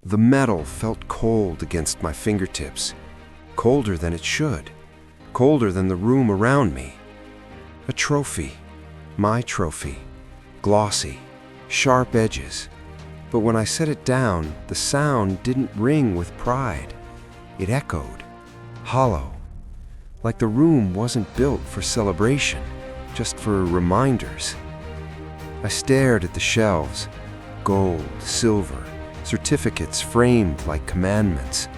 The metal felt cold against my fingertips, colder than it should, colder than the room around me. A trophy, my trophy, glossy, sharp edges. But when I set it down, the sound didn't ring with pride. It echoed, hollow, like the room wasn't built for celebration, just for reminders. I stared at the shelves, gold, silver, certificates framed like commandments,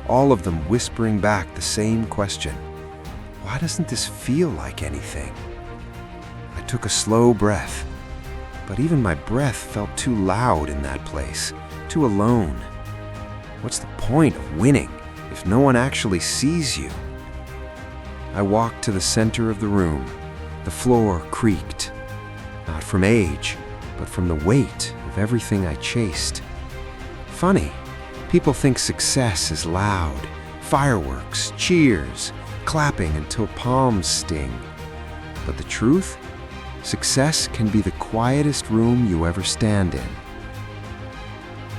all of them whispering back the same question. Why doesn't this feel like anything? I took a slow breath, but even my breath felt too loud in that place, too alone. What's the point of winning if no one actually sees you? I walked to the center of the room. The floor creaked, not from age, but from the weight of everything I chased. Funny, people think success is loud, fireworks, cheers, clapping until palms sting. But the truth? Success can be the quietest room you ever stand in.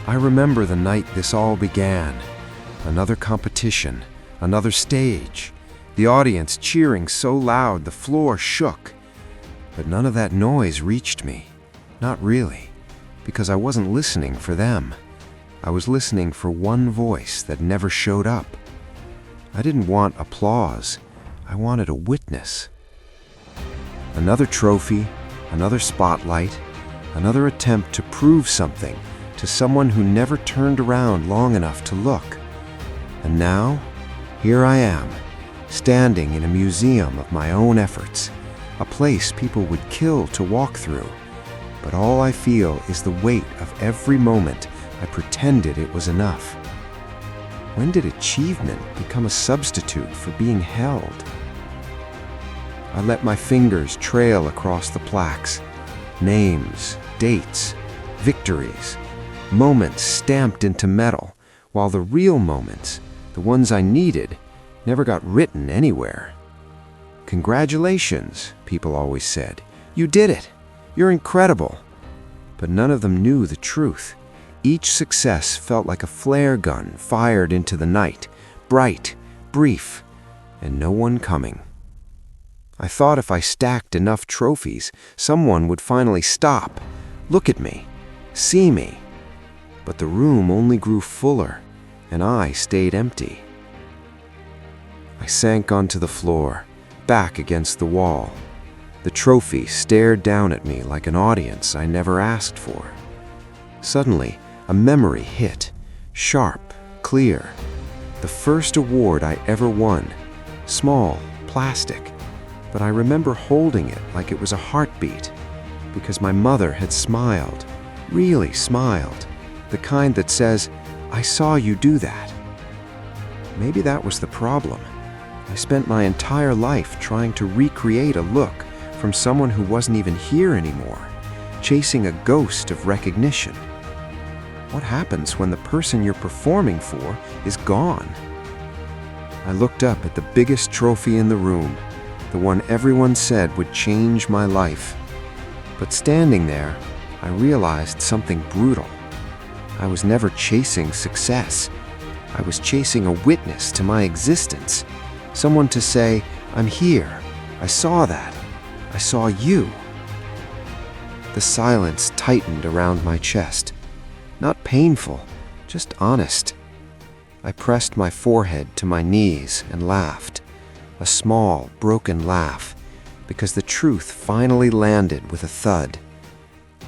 I remember the night this all began. Another competition, another stage. The audience cheering so loud the floor shook. But none of that noise reached me. Not really, because I wasn't listening for them. I was listening for one voice that never showed up. I didn't want applause. I wanted a witness. Another trophy, another spotlight, another attempt to prove something to someone who never turned around long enough to look. And now, here I am, standing in a museum of my own efforts, a place people would kill to walk through. But all I feel is the weight of every moment I pretended it was enough. When did achievement become a substitute for being held? I let my fingers trail across the plaques. Names, dates, victories, moments stamped into metal, while the real moments, the ones I needed, never got written anywhere. Congratulations, people always said. You did it. You're incredible. But none of them knew the truth. Each success felt like a flare gun fired into the night, bright, brief, and no one coming. I thought if I stacked enough trophies, someone would finally stop, look at me, see me. But the room only grew fuller, and I stayed empty. I sank onto the floor, back against the wall. The trophy stared down at me like an audience I never asked for. Suddenly, a memory hit, sharp, clear. The first award I ever won, small, plastic, but I remember holding it like it was a heartbeat, because my mother had smiled, really smiled, the kind that says, "I saw you do that." Maybe that was the problem. I spent my entire life trying to recreate a look from someone who wasn't even here anymore, chasing a ghost of recognition. What happens when the person you're performing for is gone? I looked up at the biggest trophy in the room, the one everyone said would change my life. But standing there, I realized something brutal. I was never chasing success. I was chasing a witness to my existence. Someone to say, "I'm here. I saw that. I saw you." The silence tightened around my chest. Not painful, just honest. I pressed my forehead to my knees and laughed. A small, broken laugh, because the truth finally landed with a thud.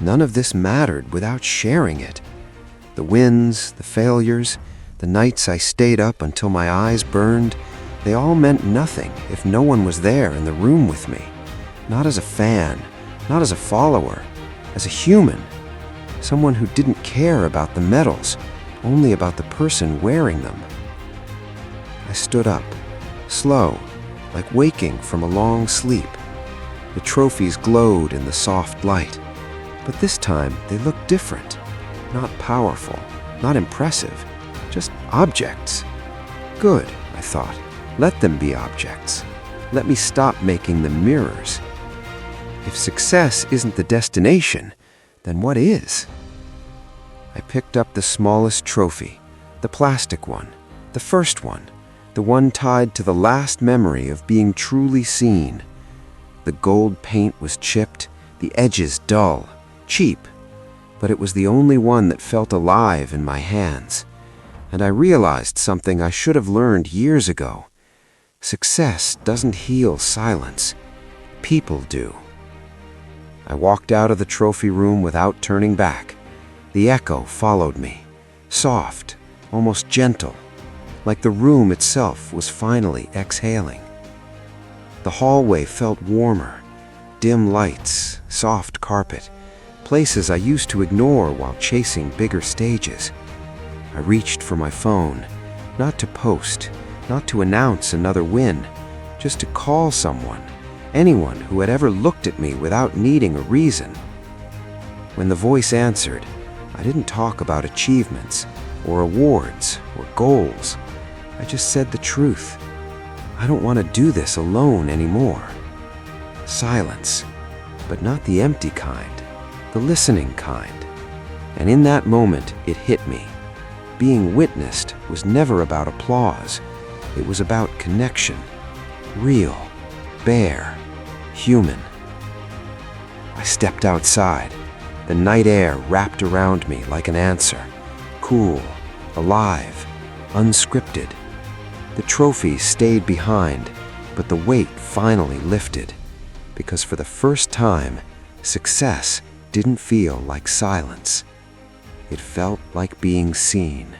None of this mattered without sharing it. The wins, the failures, the nights I stayed up until my eyes burned, they all meant nothing if no one was there in the room with me. Not as a fan, not as a follower, as a human. Someone who didn't care about the medals, only about the person wearing them. I stood up, slow, like waking from a long sleep. The trophies glowed in the soft light, but this time they looked different. Not powerful, not impressive, just objects. Good, I thought. Let them be objects. Let me stop making them mirrors. If success isn't the destination, then what is? I picked up the smallest trophy, the plastic one, the first one, the one tied to the last memory of being truly seen. The gold paint was chipped, the edges dull, cheap, but it was the only one that felt alive in my hands. And I realized something I should have learned years ago. Success doesn't heal silence. People do. I walked out of the trophy room without turning back. The echo followed me, soft, almost gentle, like the room itself was finally exhaling. The hallway felt warmer, dim lights, soft carpet, places I used to ignore while chasing bigger stages. I reached for my phone, not to post, not to announce another win, just to call someone, anyone who had ever looked at me without needing a reason. When the voice answered, I didn't talk about achievements, or awards, or goals. I just said the truth. I don't want to do this alone anymore. Silence, but not the empty kind, the listening kind. And in that moment, it hit me. Being witnessed was never about applause. It was about connection. Real, bare, human. I stepped outside. The night air wrapped around me like an answer. Cool, alive, unscripted. The trophies stayed behind, but the weight finally lifted. Because for the first time, success didn't feel like silence. It felt like being seen.